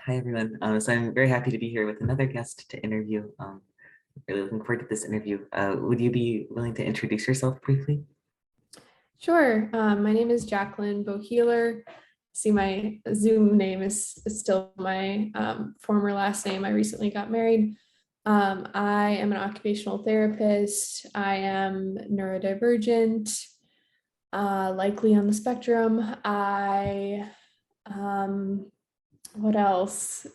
Hi, everyone. So I'm very happy to be here with another guest to interview. Really looking forward to this interview. Would you be willing to introduce yourself briefly? Sure. My name is Jacklyn Bohealer. See, my Zoom name is still my former last name. I recently got married. I am an occupational therapist. I am neurodivergent, likely on the spectrum. What else?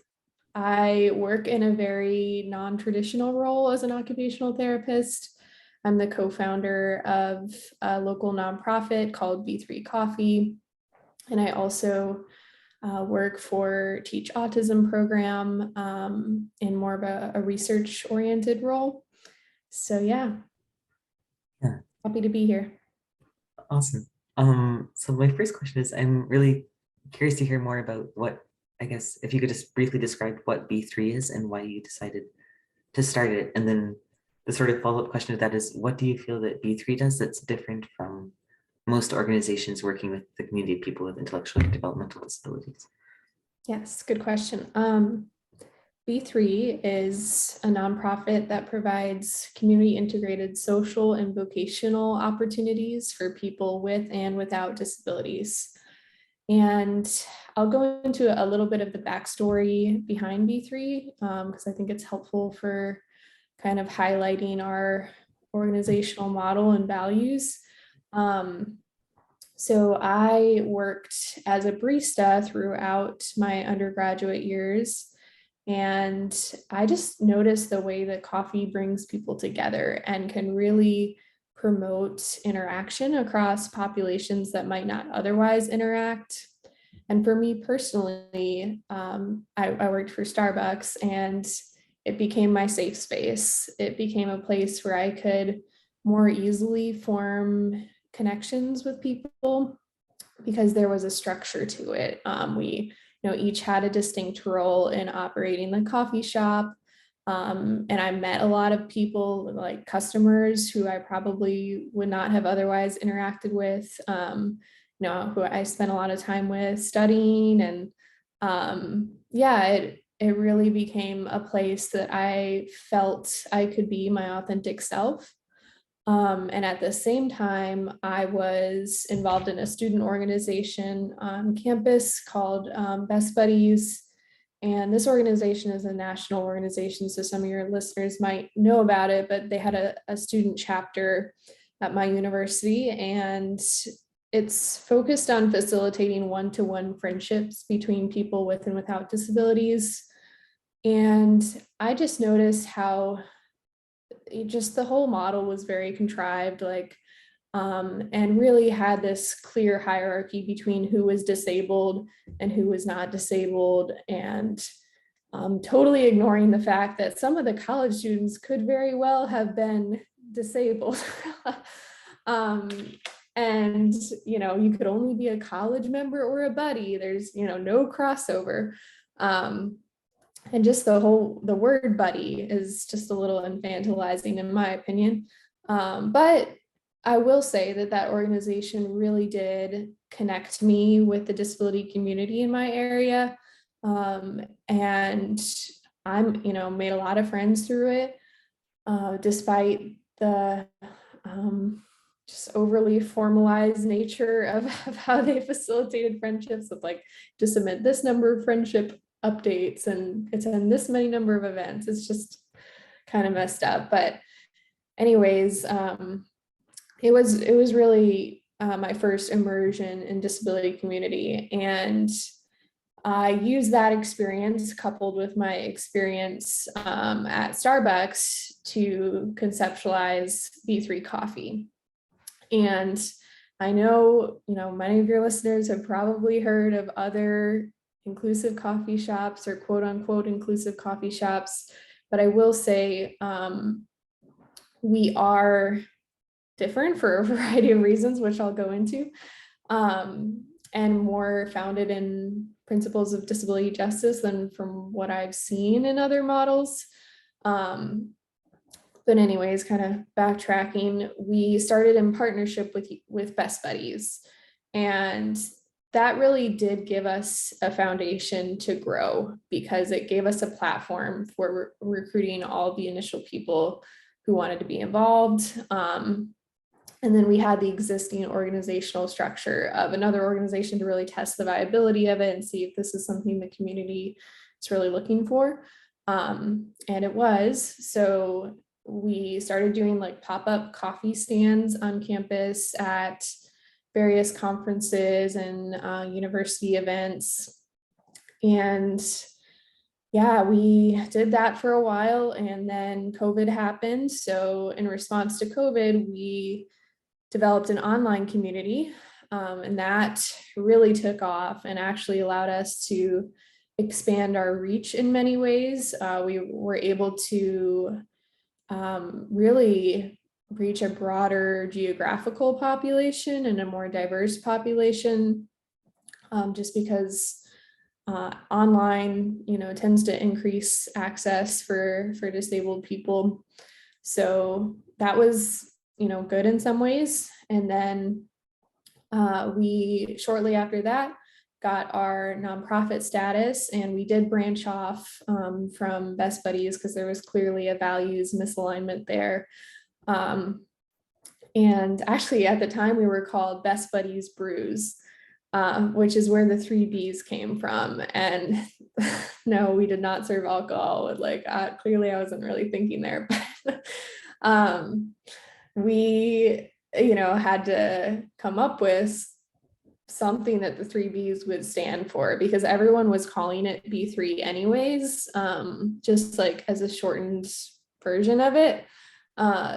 I work in a very non-traditional role as an occupational therapist. I'm the co-founder of a local nonprofit called B3 Coffee. And I also work for Teach Autism program in more of a research-oriented role. So yeah, Yeah, happy to be here. awesome. So my first question is, I'm really curious to hear more about what, I guess, if you could just briefly describe what B3 is and why you decided to start it. And then the sort of follow-up question to that is, what do you feel that B3 does that's different from most organizations working with the community of people with intellectual and developmental disabilities? Yes, good question. B3 is a nonprofit that provides community integrated social and vocational opportunities for people with and without disabilities. And I'll go into a little bit of the backstory behind B3 because I think it's helpful for kind of highlighting our organizational model and values. So I worked as a barista throughout my undergraduate years. And I just noticed the way that coffee brings people together and can really promote interaction across populations that might not otherwise interact. And for me personally, I worked for Starbucks and it became my safe space. It became a place where I could more easily form connections with people because there was a structure to it. We each had a distinct role in operating the coffee shop. And I met a lot of people, like customers who I probably would not have otherwise interacted with, who I spent a lot of time with studying. And it really became a place that I felt I could be my authentic self. And at the same time, I was involved in a student organization on campus called Best Buddies. And this organization is a national organization, so some of your listeners might know about it, but they had a student chapter at my university, and it's focused on facilitating one-to-one friendships between people with and without disabilities. And I just noticed how just the whole model was very contrived, and really had this clear hierarchy between who was disabled and who was not disabled, and totally ignoring the fact that some of the college students could very well have been disabled. And you could only be a college member or a buddy. There's no crossover. And just the word buddy is just a little infantilizing in my opinion. But I will say that organization really did connect me with the disability community in my area. And I'm, made a lot of friends through it, despite the just overly formalized nature of how they facilitated friendships with just submit this number of friendship updates and attend this many number of events. It's just kind of messed up. But anyways, it was really my first immersion in disability community. And I used that experience coupled with my experience at Starbucks to conceptualize B3 Coffee. And I know, many of your listeners have probably heard of other inclusive coffee shops or quote unquote inclusive coffee shops, but I will say we are different for a variety of reasons, which I'll go into, and more founded in principles of disability justice than from what I've seen in other models. But anyways, kind of backtracking, we started in partnership with Best Buddies. And that really did give us a foundation to grow, because it gave us a platform for recruiting all the initial people who wanted to be involved. And then we had the existing organizational structure of another organization to really test the viability of it and see if this is something the community is really looking for. And it was. So we started doing like pop-up coffee stands on campus at various conferences and university events. And yeah, we did that for a while, and then COVID happened. So in response to COVID, we developed an online community, and that really took off and actually allowed us to expand our reach in many ways. We were able to really reach a broader geographical population and a more diverse population, just because online, tends to increase access for disabled people. So that was, good in some ways. And then we shortly after that got our nonprofit status, and we did branch off from Best Buddies because there was clearly a values misalignment there. And actually at the time we were called Best Buddies Brews, which is where the 3 Bs came from. And no, we did not serve alcohol. Like clearly I wasn't really thinking there, but we, had to come up with something that the 3 Bs would stand for, because everyone was calling it B3 anyways, just like as a shortened version of it.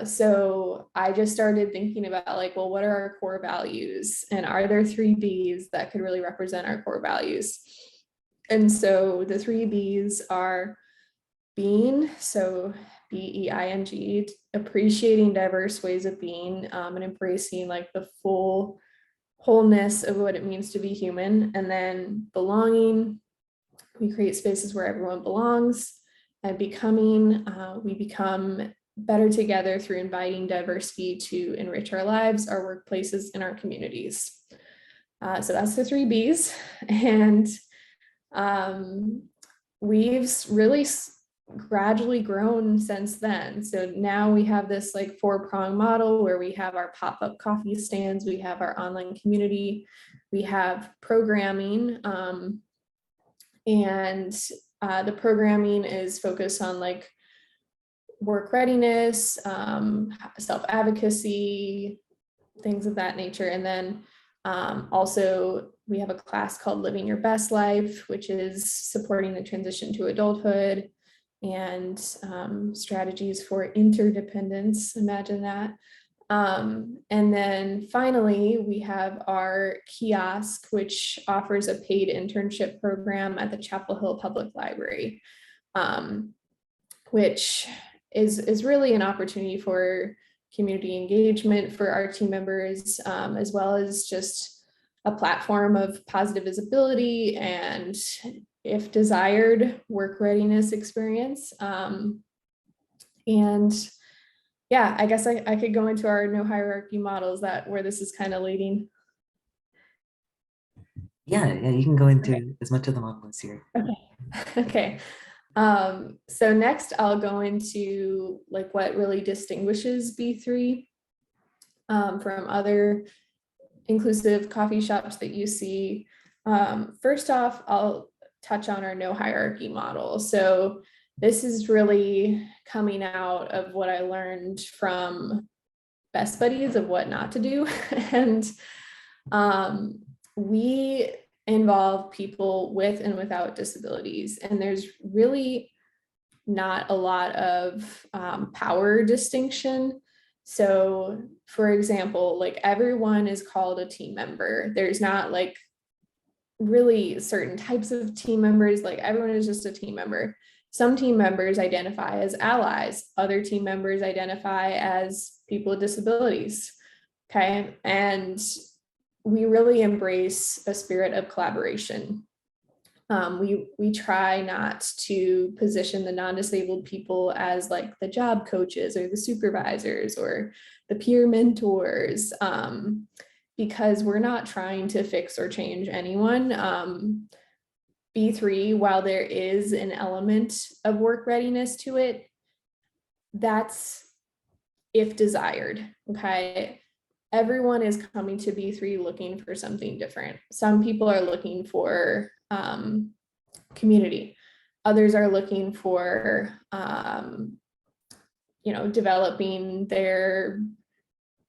So I just started thinking about like, well, what are our core values, and are there 3 Bs that could really represent our core values? And so the 3 Bs are being, so BEING, appreciating diverse ways of being, and embracing like the full wholeness of what it means to be human. And then belonging, we create spaces where everyone belongs. And becoming, we become better together through inviting diversity to enrich our lives, our workplaces, and our communities. So that's the 3 Bs. And we've really gradually grown since then. So now we have this like 4-prong model where we have our pop-up coffee stands, we have our online community, we have programming, and the programming is focused on like work readiness, self-advocacy, things of that nature. And then also we have a class called Living Your Best Life, which is supporting the transition to adulthood and strategies for interdependence. Imagine that. And then finally, we have our kiosk, which offers a paid internship program at the Chapel Hill Public Library, which is really an opportunity for community engagement for our team members, as well as just a platform of positive visibility and, if desired, work readiness experience. And yeah, I guess I could go into our no hierarchy models, that where this is kind of leading. Yeah, you can go into as much of the model as you're. Okay. So next I'll go into like what really distinguishes B3 from other inclusive coffee shops that you see. First off, I'll touch on our no hierarchy model. So this is really coming out of what I learned from Best Buddies of what not to do. And we involve people with and without disabilities, and there's really not a lot of power distinction. So for example, like everyone is called a team member. There's not like really certain types of team members, like everyone is just a team member. Some team members identify as allies, other team members identify as people with disabilities. Okay. And we really embrace a spirit of collaboration. We try not to position the non-disabled people as like the job coaches or the supervisors or the peer mentors. because we're not trying to fix or change anyone. B3, while there is an element of work readiness to it, that's if desired, okay? Everyone is coming to B3 looking for something different. Some people are looking for community. Others are looking for, developing their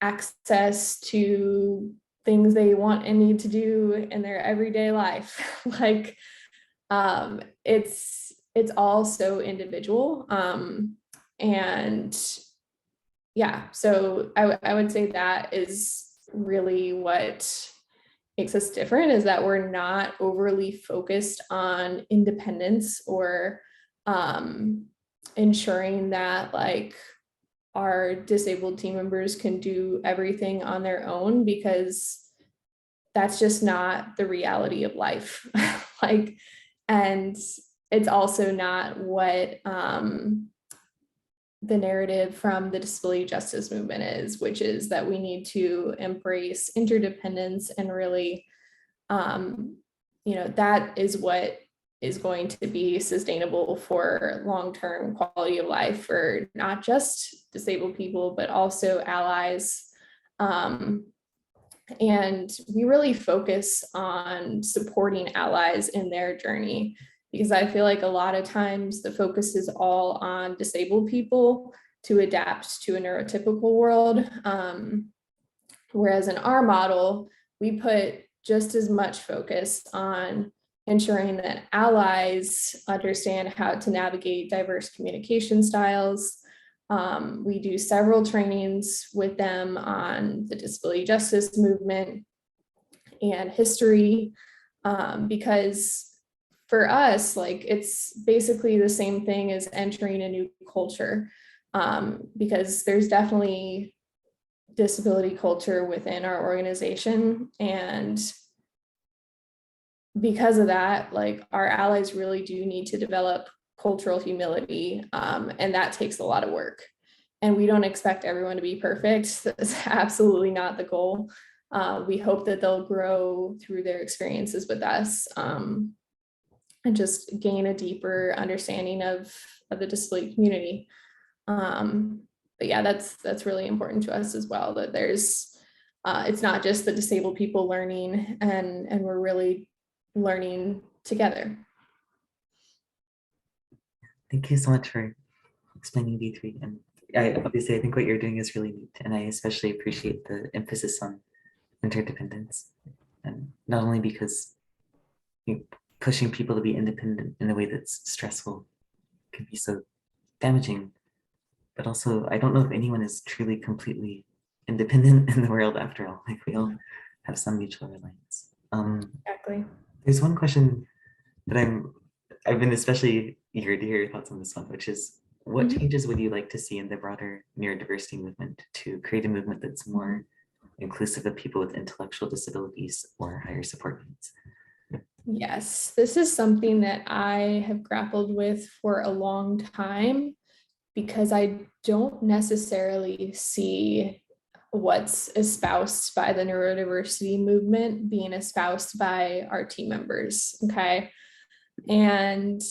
access to things they want and need to do in their everyday life. Like, it's all so individual. And yeah, so I would say that is really what makes us different, is that we're not overly focused on independence or ensuring that like our disabled team members can do everything on their own, because that's just not the reality of life. Like, and it's also not what the narrative from the disability justice movement is, which is that we need to embrace interdependence and really, that is what is going to be sustainable for long-term quality of life for not just disabled people, but also allies. And we really focus on supporting allies in their journey, because I feel like a lot of times the focus is all on disabled people to adapt to a neurotypical world. Whereas in our model, we put just as much focus on ensuring that allies understand how to navigate diverse communication styles. We do several trainings with them on the disability justice movement and history, because for us, like, it's basically the same thing as entering a new culture, because there's definitely disability culture within our organization. And because of that, like, our allies really do need to develop cultural humility, and that takes a lot of work. And we don't expect everyone to be perfect. That's absolutely not the goal. We hope that they'll grow through their experiences with us, and just gain a deeper understanding of the disability community. But yeah, that's really important to us as well, that there's, it's not just the disabled people learning, and we're really learning together. Thank you so much for explaining B3. And I think what you're doing is really neat. And I especially appreciate the emphasis on interdependence. And not only because pushing people to be independent in a way that's stressful can be so damaging, but also I don't know if anyone is truly completely independent in the world after all. Like, we all have some mutual reliance. Exactly. There's one question that I've been especially eager to hear your thoughts on this one, which is, what changes would you like to see in the broader neurodiversity movement to create a movement that's more inclusive of people with intellectual disabilities or higher support needs? Yes, this is something that I have grappled with for a long time, because I don't necessarily see what's espoused by the neurodiversity movement being espoused by our team members. Okay. And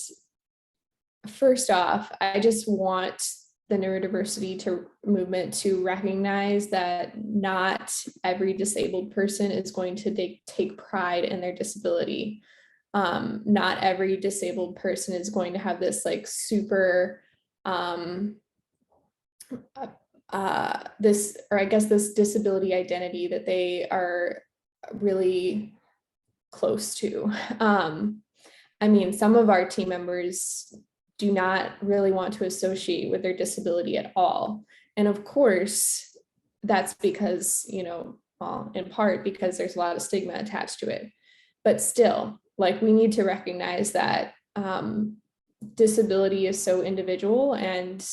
first off, I just want the neurodiversity movement to recognize that not every disabled person is going to take pride in their disability. Not every disabled person is going to have this like super this disability identity that they are really close to. I mean, some of our team members do not really want to associate with their disability at all. And of course, that's because, well, in part because there's a lot of stigma attached to it. But still, like, we need to recognize that disability is so individual and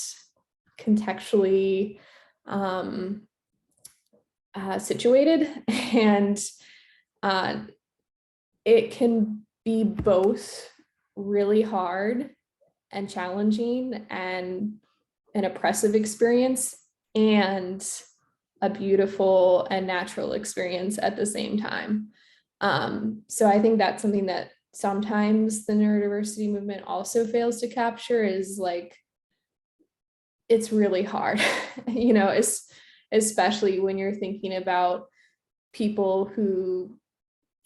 contextually situated, and it can be both really hard and challenging and an oppressive experience, and a beautiful and natural experience at the same time. So I think that's something that sometimes the neurodiversity movement also fails to capture, is like, it's really hard, especially when you're thinking about people who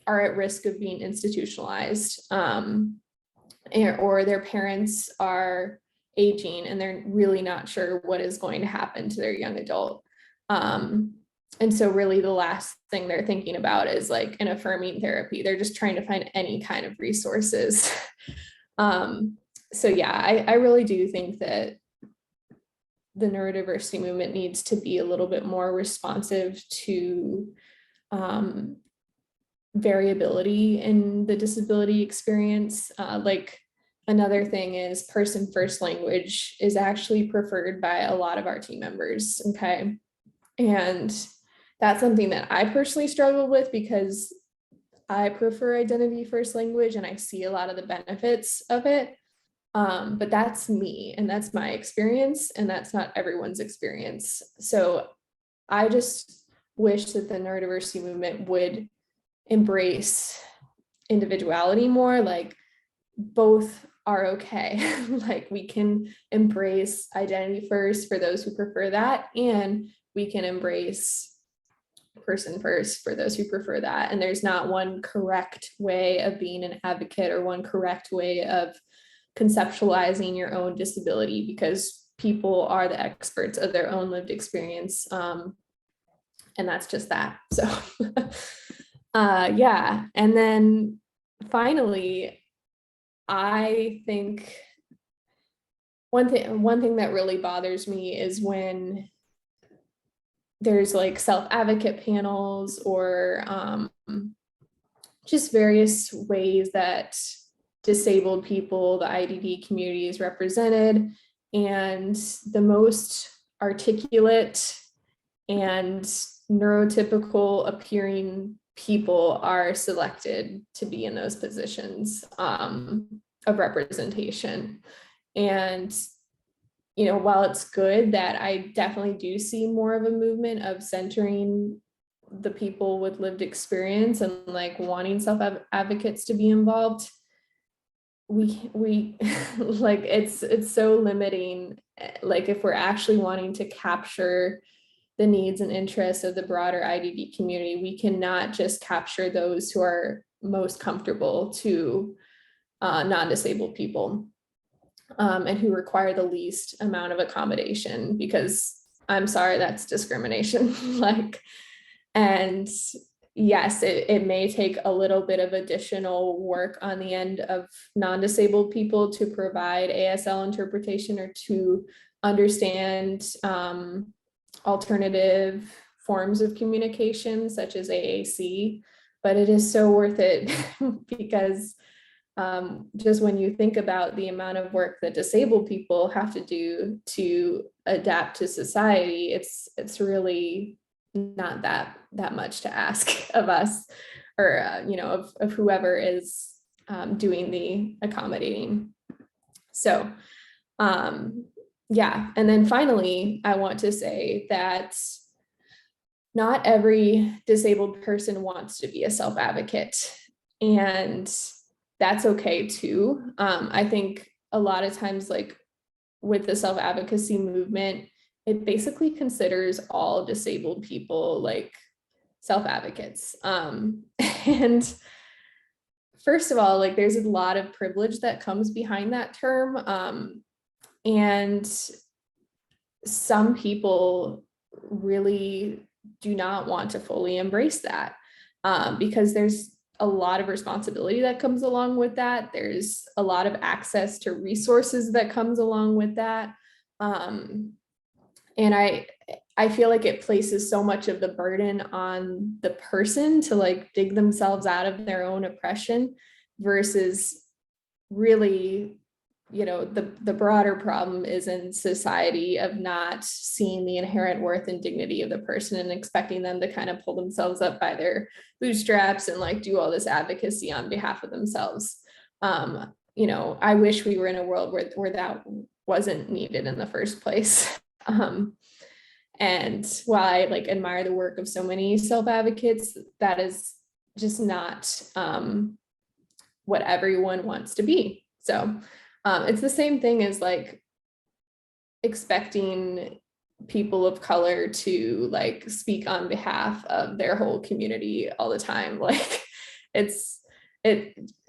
are at risk of being institutionalized, or their parents are aging and they're really not sure what is going to happen to their young adult. And so really the last thing they're thinking about is like an affirming therapy. They're just trying to find any kind of resources. So yeah, I really do think that the neurodiversity movement needs to be a little bit more responsive to variability in the disability experience. Like another thing is person first language is actually preferred by a lot of our team members. Okay. And that's something that I personally struggle with because I prefer identity first language and I see a lot of the benefits of it. But that's me and that's my experience, and that's not everyone's experience. So I just wish that the neurodiversity movement would embrace individuality more. Like both are okay. Like we can embrace identity first for those who prefer that, and we can embrace person first for those who prefer that. And there's not one correct way of being an advocate or one correct way of conceptualizing your own disability, because people are the experts of their own lived experience. And that's just that. So yeah. And then finally, I think one thing that really bothers me is when there's like self-advocate panels or just various ways that disabled people, the IDD community is represented, and the most articulate and neurotypical appearing people are selected to be in those positions of representation. And while it's good that I definitely do see more of a movement of centering the people with lived experience and like wanting self-advocates to be involved, we like it's so limiting. Like if we're actually wanting to capture the needs and interests of the broader IDD community, we cannot just capture those who are most comfortable to non-disabled people and who require the least amount of accommodation, because I'm sorry, that's discrimination. Like, and yes, it may take a little bit of additional work on the end of non-disabled people to provide ASL interpretation or to understand alternative forms of communication such as AAC, but it is so worth it because just when you think about the amount of work that disabled people have to do to adapt to society, it's really not that much to ask of us, or of whoever is doing the accommodating. So yeah, and then finally, I want to say that not every disabled person wants to be a self-advocate, and that's okay too. I think a lot of times, like with the self-advocacy movement, it basically considers all disabled people like self-advocates. And first of all, like there's a lot of privilege that comes behind that term. And some people really do not want to fully embrace that because there's a lot of responsibility that comes along with that. There's a lot of access to resources that comes along with that. And I feel like it places so much of the burden on the person to like dig themselves out of their own oppression versus really, the broader problem is in society of not seeing the inherent worth and dignity of the person and expecting them to kind of pull themselves up by their bootstraps and like do all this advocacy on behalf of themselves. I wish we were in a world where that wasn't needed in the first place. And while I like admire the work of so many self-advocates, that is just not what everyone wants to be. So it's the same thing as like expecting people of color to like speak on behalf of their whole community all the time. Like it's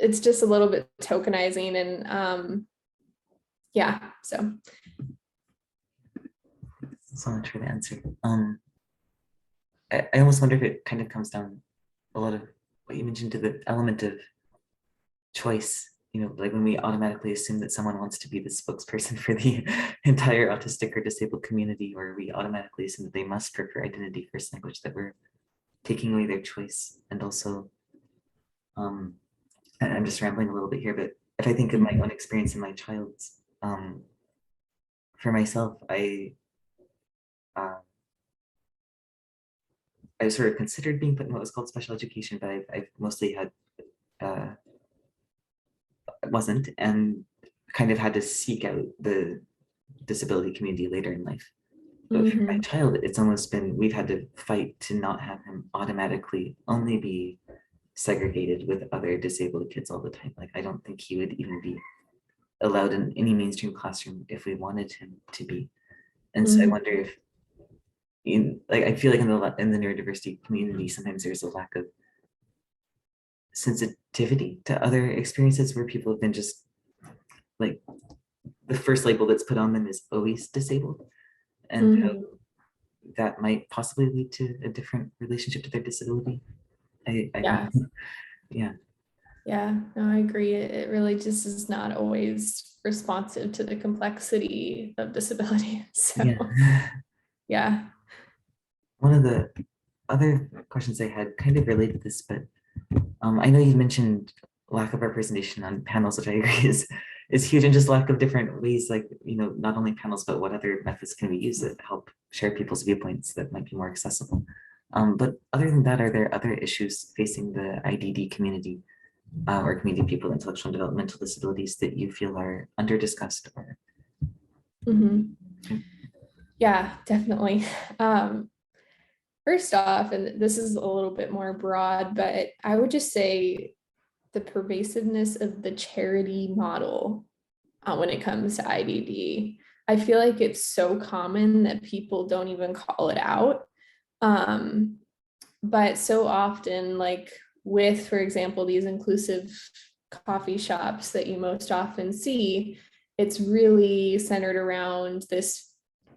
just a little bit tokenizing, and yeah, so. So much for the answer. I almost wonder if it kind of comes down a lot of what you mentioned to the element of choice, like when we automatically assume that someone wants to be the spokesperson for the entire autistic or disabled community, or we automatically assume that they must prefer identity first language, that we're taking away their choice. And also, and I'm just rambling a little bit here, but if I think of my own experience in my child's, for myself, I sort of considered being put in what was called special education, but I've mostly had wasn't, and kind of had to seek out the disability community later in life. But for my child, it's almost been, we've had to fight to not have him automatically only be segregated with other disabled kids all the time. Like, I don't think he would even be allowed in any mainstream classroom if we wanted him to be. And so I wonder if, I feel like in the neurodiversity community, sometimes there's a lack of sensitivity to other experiences where people have been just like, the first label that's put on them is always disabled, and how that might possibly lead to a different relationship to their disability. Yeah. Yeah. Yeah, no, I agree. It really just is not always responsive to the complexity of disability. So yeah. One of the other questions I had kind of related to this, but I know you mentioned lack of representation on panels, which I agree is huge, and just lack of different ways, like, not only panels, but what other methods can we use that help share people's viewpoints that might be more accessible. But other than that, are there other issues facing the IDD community or community of people with intellectual and developmental disabilities that you feel are under discussed? Or Yeah, definitely. First off, and this is a little bit more broad, but I would just say the pervasiveness of the charity model when it comes to IDD. I feel like it's so common that people don't even call it out. But so often, like with, for example, these inclusive coffee shops that you most often see, it's really centered around this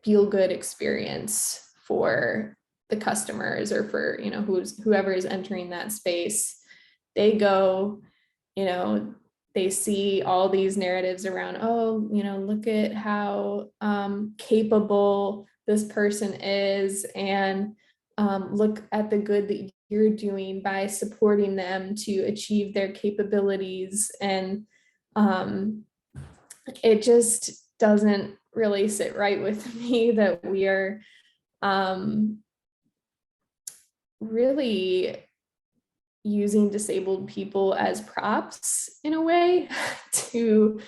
feel-good experience for the customers, or for whoever is entering that space. They go, they see all these narratives around, look at how capable this person is, and look at the good that you're doing by supporting them to achieve their capabilities. And it just doesn't really sit right with me that we are really using disabled people as props in a way to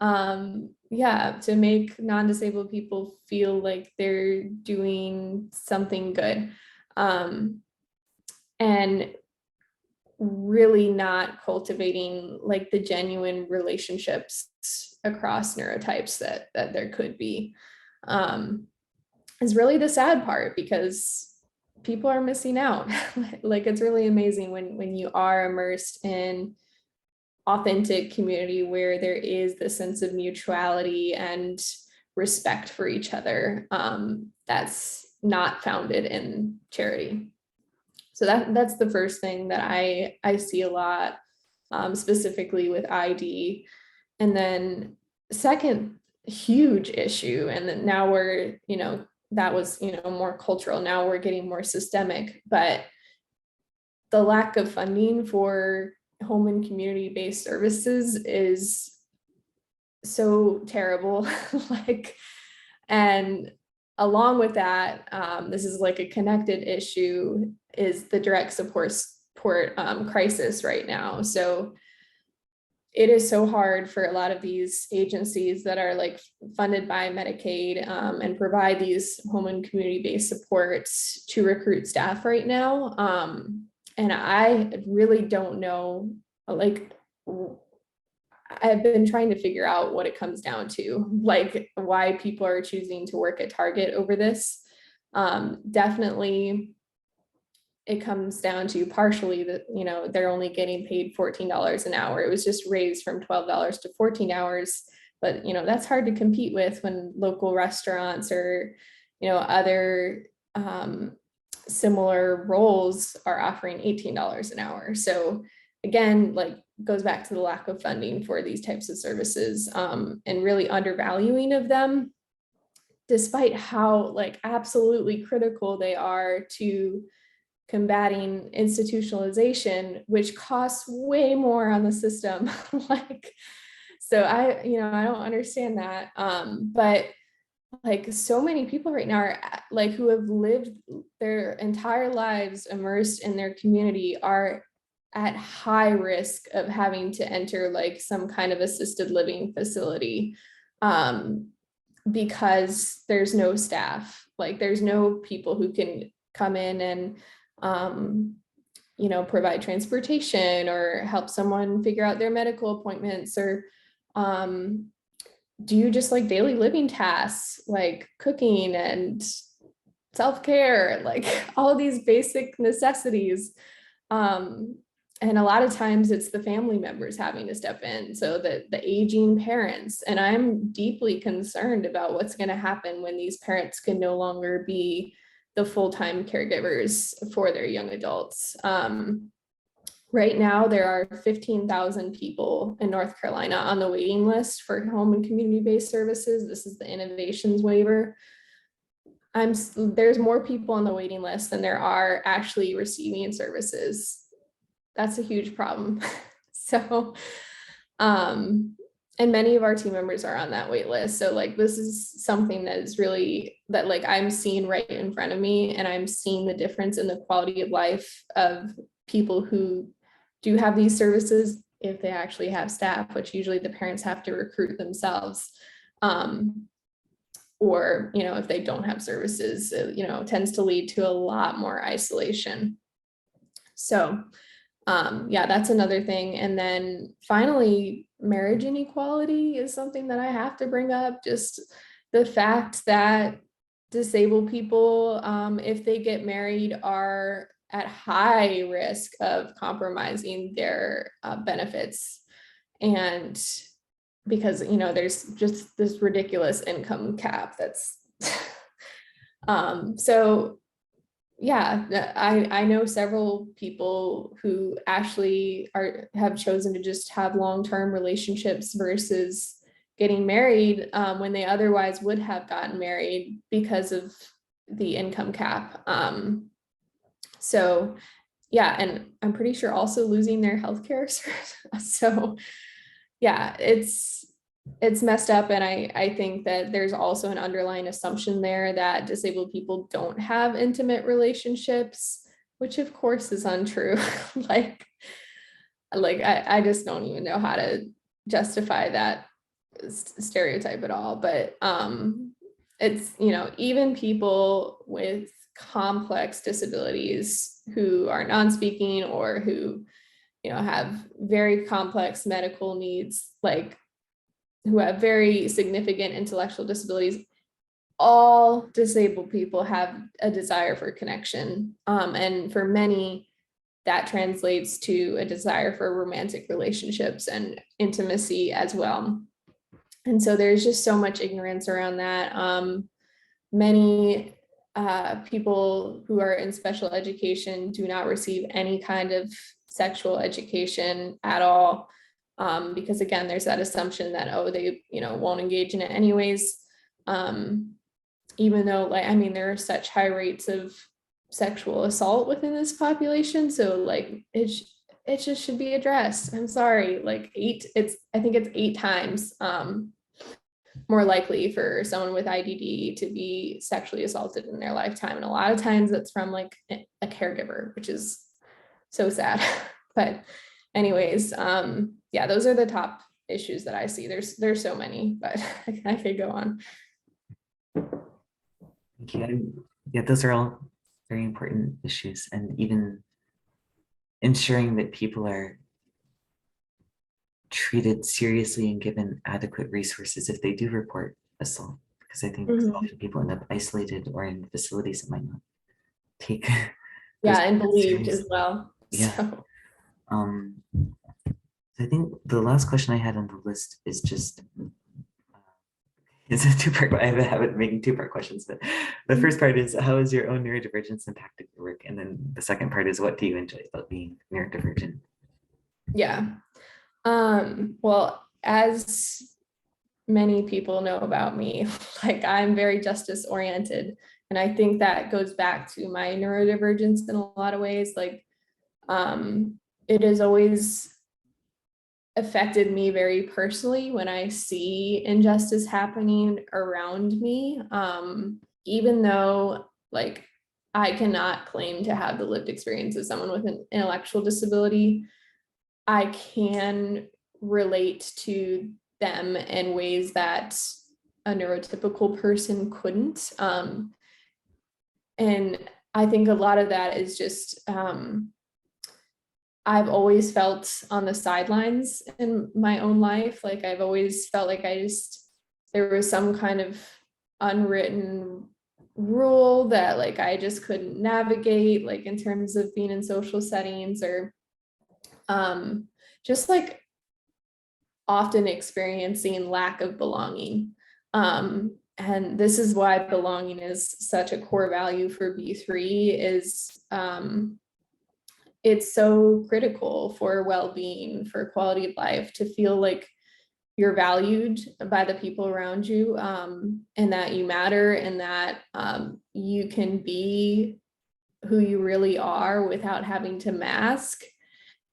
make non-disabled people feel like they're doing something good, and really not cultivating like the genuine relationships across neurotypes that there could be, is really the sad part, because people are missing out. Like, it's really amazing when you are immersed in authentic community where there is the sense of mutuality and respect for each other, that's not founded in charity. So that's the first thing that I see a lot, specifically with ID. And then second huge issue, and then now we're, that was, more cultural. Now we're getting more systemic, but the lack of funding for home and community-based services is so terrible. And along with that, this is like a connected issue, is the direct support crisis right now. So it is so hard for a lot of these agencies that are like funded by Medicaid and provide these home and community-based supports to recruit staff right now. And I really don't know, like, I've been trying to figure out what it comes down to, like why people are choosing to work at Target over this. Definitely it comes down to partially that, you know, they're only getting paid $14 an hour. It was just raised from $12 to $14, but you know, that's hard to compete with when local restaurants or, you know, other similar roles are offering $18 an hour. So again, like goes back to the lack of funding for these types of services and really undervaluing of them, despite how like absolutely critical they are to combating institutionalization, which costs way more on the system. Like, so I, you know, I don't understand that. But like so many people right now are like who have lived their entire lives immersed in their community are at high risk of having to enter like some kind of assisted living facility because there's no staff, like there's no people who can come in and you know, provide transportation or help someone figure out their medical appointments or do just like daily living tasks like cooking and self-care, like all of these basic necessities. And a lot of times it's the family members having to step in, so that the aging parents, and I'm deeply concerned about what's going to happen when these parents can no longer be the full-time caregivers for their young adults. Right now, there are 15,000 people in North Carolina on the waiting list for home and community-based services. This is the innovations waiver. There's more people on the waiting list than there are actually receiving services. That's a huge problem. So, and many of our team members are on that wait list. So like, this is something that is really, that like I'm seeing right in front of me, and I'm seeing the difference in the quality of life of people who do have these services if they actually have staff, which usually the parents have to recruit themselves. Or, you know, if they don't have services, you know, tends to lead to a lot more isolation. So yeah, that's another thing. And then finally, marriage inequality is something that I have to bring up. Just the fact that disabled people, if they get married, are at high risk of compromising their benefits. And because, you know, there's just this ridiculous income cap that's so yeah, I know several people who actually have chosen to just have long-term relationships versus getting married when they otherwise would have gotten married because of the income cap. So yeah, and I'm pretty sure also losing their healthcare. So yeah, it's messed up. And I think that there's also an underlying assumption there that disabled people don't have intimate relationships, which of course is untrue. like I just don't even know how to justify that stereotype at all. But it's, you know, even people with complex disabilities who are non-speaking or who, you know, have very complex medical needs, like who have very significant intellectual disabilities, all disabled people have a desire for connection. And for many, that translates to a desire for romantic relationships and intimacy as well. And so there's just so much ignorance around that. Many people who are in special education do not receive any kind of sexual education at all. Because again, there's that assumption that, oh, they, you know, won't engage in it anyways. Even though, like, I mean, there are such high rates of sexual assault within this population. So like, it just should be addressed. I'm sorry, like I think it's 8 times more likely for someone with IDD to be sexually assaulted in their lifetime. And a lot of times it's from like a caregiver, which is so sad. But anyways, yeah, those are the top issues that I see. There's so many, but I could go on. Thank you. Yeah, those are all very important issues, and even ensuring that people are treated seriously and given adequate resources if they do report assault, because I think often people end up isolated or in facilities that might not take those Yeah, and believed as seriously. well. Yeah. So I think the last question I had on the list is just it's a two-part. I have a habit of making two-part questions, but the first part is how has your own neurodivergence impacted your work, and then the second part is what do you enjoy about being neurodivergent? yeah. Well, as many people know about me, like I'm very justice oriented. And I think that goes back to my neurodivergence in a lot of ways. Like it has always affected me very personally when I see injustice happening around me. Even though like I cannot claim to have the lived experience of someone with an intellectual disability, I can relate to them in ways that a neurotypical person couldn't. And I think a lot of that is just, I've always felt on the sidelines in my own life. Like I've always felt like there was some kind of unwritten rule that like I just couldn't navigate, like in terms of being in social settings or just like often experiencing lack of belonging. And this is why belonging is such a core value for B3 is it's so critical for well-being, for quality of life, to feel like you're valued by the people around you, and that you matter, and that you can be who you really are without having to mask.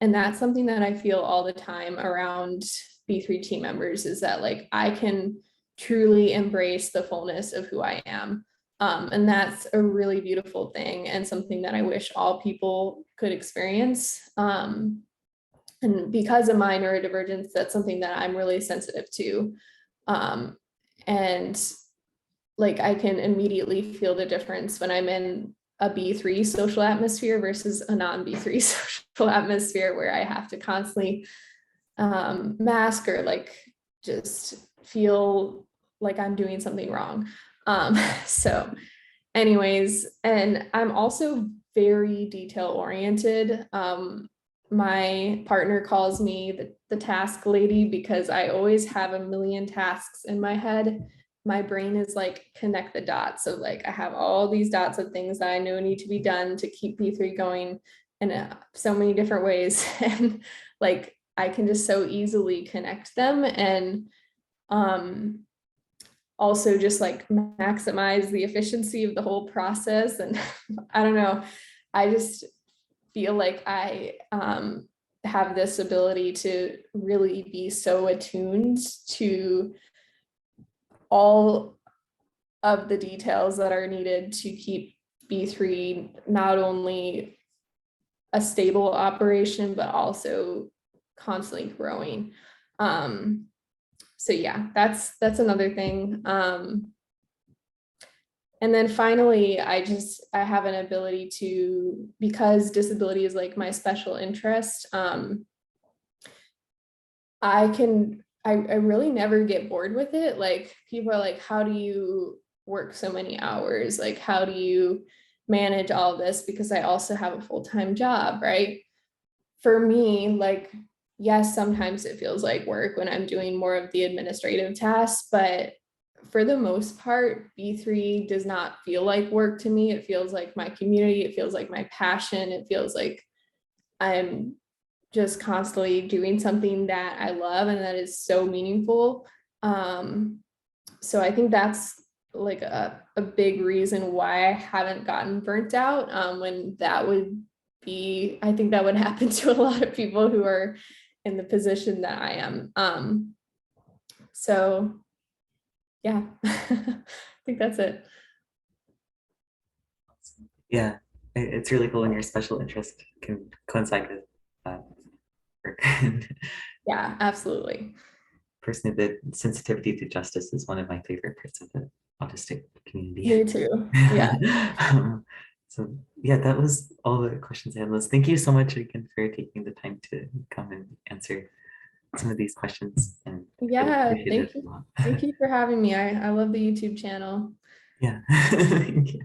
And that's something that I feel all the time around B3 team members, is that like I can truly embrace the fullness of who I am. And that's a really beautiful thing and something that I wish all people could experience. And because of my neurodivergence, that's something that I'm really sensitive to. And like I can immediately feel the difference when I'm in a B3 social atmosphere versus a non-B3 social atmosphere where I have to constantly mask or like just feel like I'm doing something wrong. So anyways, and I'm also very detail oriented. My partner calls me the task lady because I always have a million tasks in my head. My brain is like connect the dots. So like I have all these dots of things that I know need to be done to keep B3 going in so many different ways. And like I can just so easily connect them and also just like maximize the efficiency of the whole process. And I don't know, I just feel like I have this ability to really be so attuned to all of the details that are needed to keep B3 not only a stable operation, but also constantly growing. So yeah, that's another thing. And then finally, I have an ability to, because disability is like my special interest, I really never get bored with it. Like people are like, how do you work so many hours? Like, how do you manage all this? Because I also have a full-time job, right? For me, like, yes, sometimes it feels like work when I'm doing more of the administrative tasks, but for the most part, B3 does not feel like work to me. It feels like my community. It feels like my passion. It feels like I'm just constantly doing something that I love and that is so meaningful. So I think that's like a big reason why I haven't gotten burnt out, when that would be, I think that would happen to a lot of people who are in the position that I am. So yeah, I think that's it. Yeah, it's really cool when your special interest can coincide with that. work. Yeah, absolutely. Personally, the sensitivity to justice is one of my favorite parts of the autistic community. Me too. Yeah. Um, so yeah, that was all the questions I had. Liz. Thank you so much again for taking the time to come and answer some of these questions, and really Yeah. appreciate it Thank a you. lot. Thank you for having me. I love the YouTube channel. Yeah. Thank you.